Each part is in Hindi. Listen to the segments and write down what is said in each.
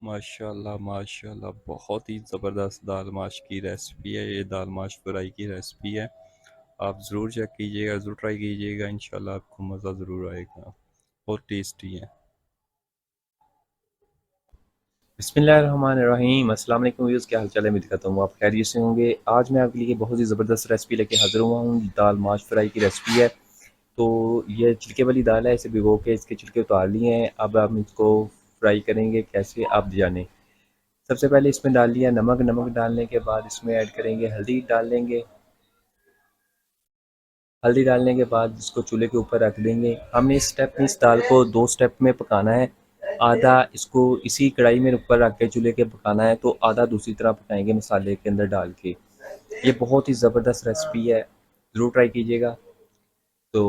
माशाल्लाह माशाल्लाह, बहुत ही ज़बरदस्त दाल माश की रेसिपी है। ये दाल माश फ्राई की रेसिपी है। आप ज़रूर चेक कीजिएगा, ज़रूर ट्राई कीजिएगा, इंशाल्लाह आपको मज़ा ज़रूर आएगा। बहुत टेस्टी है। बिस्मिल्लाहिर्रहमानिर्रहीम। अस्सलाम वालेकुम व्यूअर्स, क्या हाल चाल है? उम्मीद करता हूँ आप खैरियत से होंगे। आज मैं आपके लिए बहुत ही ज़बरदस्त रेसिपी लेके हाज़िर हुआ हूँ। दाल माश फ्राई की रेसिपी है। तो ये छिलके वाली दाल है, इसे भिगो के इसके छिलके उतार लिए हैं। अब हम इसको फ्राई करेंगे, कैसे आप जानें। सबसे पहले इसमें डाल लिया नमक। नमक डालने के बाद इसमें ऐड करेंगे हल्दी, डाल लेंगे। हल्दी डालने के बाद इसको चूल्हे के ऊपर रख देंगे। हमने इस दाल को दो स्टेप में पकाना है। आधा इसको इसी कढ़ाई में ऊपर रख के चूल्हे के पकाना है, तो आधा दूसरी तरफ पकाएंगे मसाले के अंदर डाल के। ये बहुत ही ज़बरदस्त रेसिपी है, ज़रूर ट्राई कीजिएगा। तो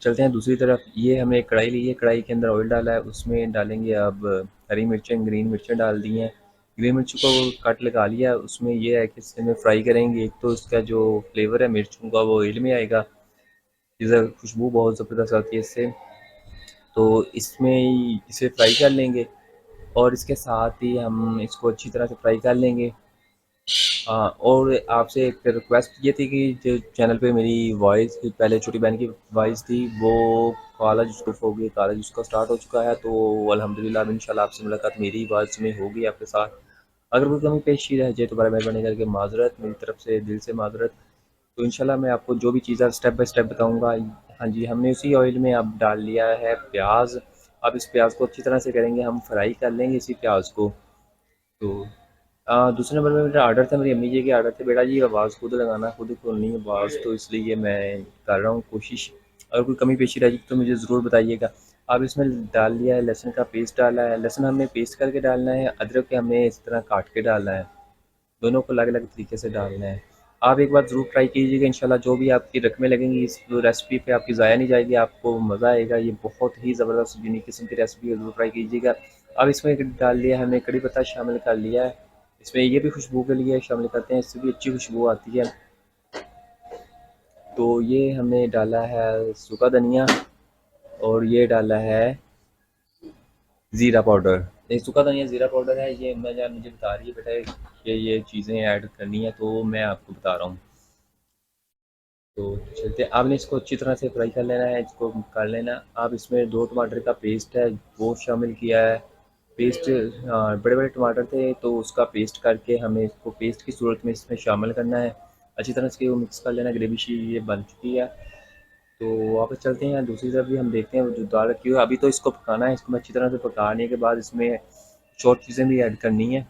चलते हैं दूसरी तरफ। ये हमने एक कढ़ाई ली है, कढ़ाई के अंदर ऑयल डाला है, उसमें डालेंगे अब हरी मिर्चें, ग्रीन मिर्चें डाल दी हैं। ग्रीन मिर्च को कट लगा लिया। उसमें ये है कि इसे फ्राई करेंगे। एक तो इसका जो फ्लेवर है मिर्चों का वो ऑयल में आएगा, इधर खुशबू बहुत ज़बरदस्त आती है इससे। तो इसमें इसे फ्राई कर लेंगे और इसके साथ ही हम इसको अच्छी तरह से फ्राई कर लेंगे। हाँ, और आपसे एक रिक्वेस्ट ये थी कि जो चैनल पे मेरी वॉइस पहले छोटी बहन की वॉइस थी, वो कॉलेज उसको हो गई, कॉलेज उसका स्टार्ट हो चुका है। तो अल्हम्दुलिल्लाह अब इंशाल्लाह आपसे मुलाकात मेरी आवाज़ में होगी आपके साथ। अगर कोई कमी पेशी रह जाए तो बड़ा मेहरबानी करके माजरत, मेरी तरफ से दिल से माजरत। तो इंशाल्लाह मैं आपको जो भी चीज़ें स्टेप बाय स्टेप बताऊंगा। हाँ जी, हमने उसी ऑयल में अब डाल लिया है प्याज। अब इस प्याज को अच्छी तरह से करेंगे, हम फ्राई कर लेंगे इसी प्याज को। तो दूसरे नंबर पे मेरा ऑर्डर था, मेरी अम्मी जी के ऑर्डर थे, बेटा जी आवाज़ खुद लगाना, खुद खोलनी है आवाज़, तो इसलिए मैं कर रहा हूँ कोशिश। अगर कोई कमी पेशी रह जाए तो मुझे ज़रूर बताइएगा। अब इसमें डाल लिया है लहसुन का पेस्ट, डाला है लहसुन हमने पेस्ट करके डालना है, अदरक के हमने इस तरह काट के डालना है। दोनों को अलग अलग तरीके से डालना है। आप एक बार ज़रूर ट्राई कीजिएगा, इंशाल्लाह जो भी आपकी रकमें लगेंगी इस रेसिपी पे आपकी ज़ाया नहीं जाएगी, आपको मज़ा आएगा। ये बहुत ही ज़बरदस्त यूनिक किस्म की रेसिपी है, ज़रूर ट्राई कीजिएगा। अब इसमें डाल लिया हमने कड़ी पत्ता शामिल कर लिया है। इसमें ये भी खुशबू के लिए शामिल करते हैं, इससे भी अच्छी खुशबू आती है। तो ये हमने डाला है सूखा धनिया, और ये डाला है ज़ीरा पाउडर। ये सूखा धनिया ज़ीरा पाउडर है, ये मैं जान मुझे बता रही है बेटा कि ये चीज़ें ऐड करनी है, तो मैं आपको बता रहा हूँ। तो चलते आपने इसको अच्छी तरह से फ्राई कर लेना है, इसको कर लेना। आप इसमें दो टमाटर का पेस्ट है वो शामिल किया है। पेस्ट बड़े बड़े टमाटर थे तो उसका पेस्ट करके हमें इसको पेस्ट की सूरत में इसमें शामिल करना है। अच्छी तरह से वो मिक्स कर लेना, ग्रेवी शी ये बन चुकी है। तो वापस चलते हैं, दूसरी तरफ भी हम देखते हैं जो दाल रखी हुई है। अभी तो इसको पकाना है, इसको अच्छी तरह से पकाने के बाद इसमें कुछ और चीज़ें भी ऐड करनी है।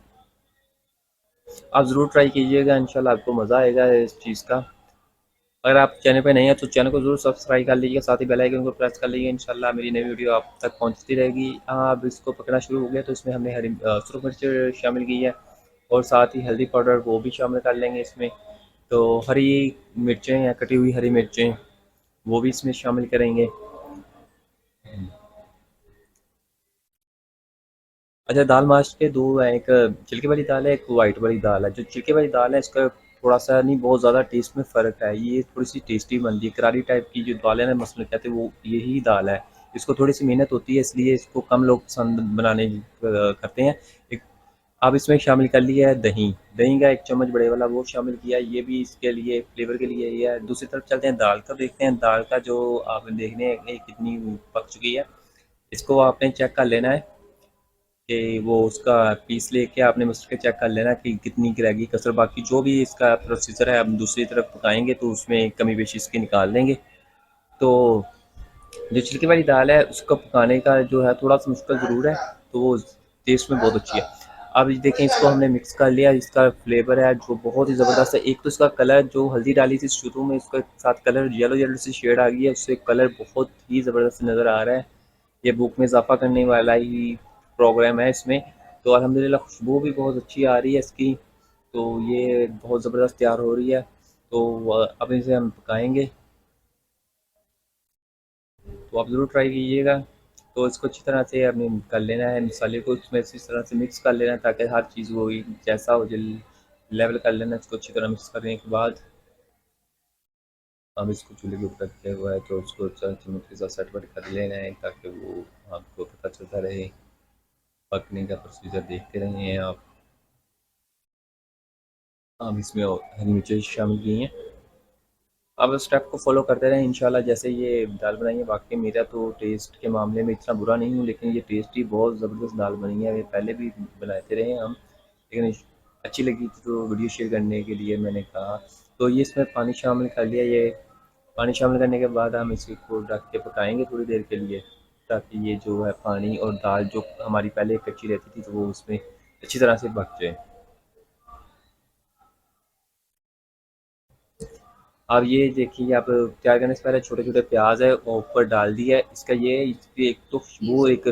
आप ज़रूर ट्राई कीजिएगा, इंशाल्लाह आपको मज़ा आएगा इस चीज़ का। अगर आप चैनल पे नए हैं तो चैनल को ज़रूर सब्सक्राइब कर लीजिएगा, साथ ही बेल आइकन को प्रेस कर लीजिए, इंशाल्लाह मेरी नई वीडियो आप तक पहुंचती रहेगी। हाँ, अब इसको पकना शुरू हो गया तो इसमें हमने हरी सुरख मिर्च शामिल की है, और साथ ही हल्दी पाउडर वो भी शामिल कर लेंगे इसमें। तो हरी मिर्चें या कटी हुई हरी मिर्चें वो भी इसमें शामिल करेंगे। अच्छा, दाल माश के दो हैं, एक छिलके वाली दाल है, एक वाइट वाली दाल है। जो छिलके वाली दाल है इसका थोड़ा सा नहीं बहुत ज़्यादा टेस्ट में फ़र्क है, ये थोड़ी सी टेस्टी बनती है। करारी टाइप की जो दाल है ना, मसलन कहते हैं वो यही दाल है। इसको थोड़ी सी मेहनत होती है, इसलिए इसको कम लोग पसंद बनाने करते हैं। एक अब इसमें शामिल कर लिया है दही। दही का एक चम्मच बड़े वाला वो शामिल किया है, ये भी इसके लिए फ्लेवर के लिए ही है। दूसरी तरफ चलते हैं, दाल का देखते हैं। दाल का जो आप देखने हैं कितनी पक चुकी है, इसको आपने चेक कर लेना है कि वो उसका पीस लेके आपने मसल के चेक कर लेना कि कितनी की रहेगी कसर। बाकी जो भी इसका प्रोसीजर है, हम दूसरी तरफ पकाएंगे तो उसमें कमी बेशी इसकी निकाल देंगे। तो जो छिलके वाली दाल है उसको पकाने का जो है थोड़ा सा मुश्किल ज़रूर है, तो वो टेस्ट में बहुत अच्छी है। अब ये देखें, इसको हमने मिक्स कर लिया। इसका फ्लेवर है जो बहुत ही ज़बरदस्त है। एक तो इसका कलर, जो हल्दी डाली थी शुरू में, इसका साथ कलर येलो येलो सी शेड आ गई है, उससे कलर बहुत ही ज़बरदस्त नज़र आ रहा है। ये भूख में इजाफ़ा करने वाला ही प्रोग्राम है इसमें। तो अल्हम्दुलिल्लाह खुशबू भी बहुत अच्छी आ रही है इसकी। तो ये बहुत ज़बरदस्त तैयार हो रही है। तो अब इसे हम पकाएंगे, तो आप ज़रूर ट्राई कीजिएगा। तो इसको अच्छी तरह से हमें कर लेना है, मसाले को इसमें इसी तरह से मिक्स कर लेना है ताकि हर चीज़ वो जैसा हो जल लेवल कर लेना है। इसको अच्छी तरह मिक्स करने के बाद हम इसको चूल्हे के ऊपर रखे हुआ है, तो उसको चम्मच के साथ सेट वेट कर लेना है ताकि वो आपको पता चलता रहे। पकने का प्रोसीजर देखते रहे हैं आप। हम इसमें हरी मिर्चें शामिल की हैं। अब इस स्टेप को फॉलो करते रहें इंशाल्लाह। जैसे ये दाल बनाई है, वाकई मेरा तो टेस्ट के मामले में इतना बुरा नहीं हूँ, लेकिन ये टेस्टी बहुत ज़बरदस्त दाल बनी है। ये पहले भी बनाते रहे हैं हम, लेकिन अच्छी लगी थी तो वीडियो शेयर करने के लिए मैंने कहा। तो ये इसमें पानी शामिल कर लिया। ये पानी शामिल करने के बाद हम इसको ढक के पकाएंगे थोड़ी देर के लिए, ताकि ये जो है पानी और दाल जो हमारी पहले कच्ची रहती थी, तो वो उसमें अच्छी तरह से पक जाए। अब ये देखिए, आप तैयार करने से पहले छोटे छोटे प्याज है वो ऊपर डाल दिया है। इसका ये इसकी एक तो खुशबू, एक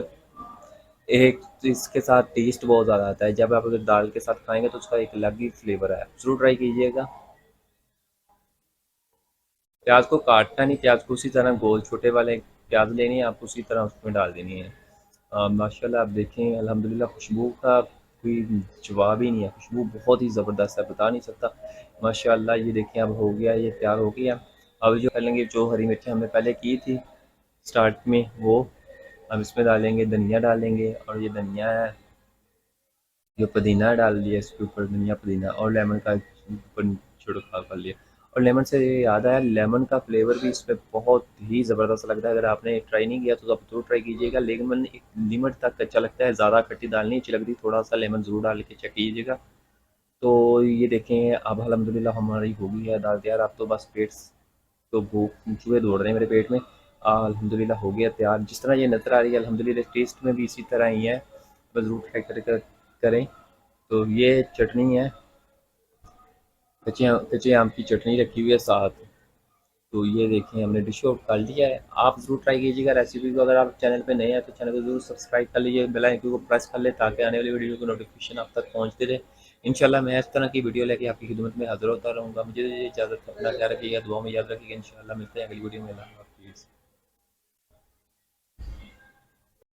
एक तो इसके साथ टेस्ट बहुत ज़्यादा आता है। जब आप अगर दाल के साथ खाएंगे तो उसका एक अलग ही फ्लेवर है, ज़रूर ट्राई कीजिएगा। प्याज को काटना नहीं, प्याज को उसी तरह गोल छोटे वाले प्याज लेने हैं, आप उसी तरह उसमें डाल देनी है। माशाल्लाह आप देखें, अल्हम्दुलिल्लाह खुशबू का कोई जवाब ही नहीं है। खुशबू बहुत ही ज़बरदस्त है, बता नहीं सकता। माशाल्लाह ये देखें अब हो गया, ये तैयार हो गया। अब जो डालेंगे, जो हरी मिर्चें हमने पहले की थी स्टार्ट में, वो अब इसमें डालेंगे। धनिया डालेंगे, और ये धनिया है, जो पुदीना डाल दिया इसके ऊपर, धनिया पुदीना, और लेमन का ऊपर छिड़काव कर लिया। और लेमन से याद आया, लेमन का फ्लेवर भी इसमें बहुत ही ज़बरदस्त लगता है। अगर आपने ट्राई नहीं किया तो आप जरूर ट्राई कीजिएगा। लेमन एक लिमिट तक अच्छा लगता है, ज़्यादा खट्टी दाल नहीं अच्छी लगती, थोड़ा सा लेमन ज़रूर डाल के चेक कीजिएगा। तो ये देखें, अब अल्हम्दुलिल्लाह हमारी हो गई है दाल तैयार। अब तो बस पेट, तो भूख, चूहे दौड़ रहे हैं मेरे पेट में। अल्हम्दुलिल्लाह हो गया तैयार। जिस तरह ये नज़र आ रही है, अल्हम्दुलिल्लाह टेस्ट में भी इसी तरह ही है। बस ज़रूर ट्राई करें। तो ये चटनी है, कच्चे कच्चे आम की चटनी रखी हुई है साथ। तो ये देखें, हमने डिश आउट कर लिया है। आप ज़रूर ट्राई कीजिएगा रेसिपी को। अगर आप चैनल पे नए हैं तो चैनल को ज़रूर सब्सक्राइब कर लीजिए, बेल आइकन को प्रेस कर ले, ताकि आने वाली वीडियो की नोटिफिकेशन आप तक पहुँचते रहे। इंशाल्लाह मैं इस तरह की वीडियो लेके आपकी खिदमत में हाजिर होता रहूँगा। मुझे इजाज़त, अपना ख्याल रखिएगा, दुआ में याद रखिएगा। इंशाल्लाह मिलते हैं अगली वीडियो में।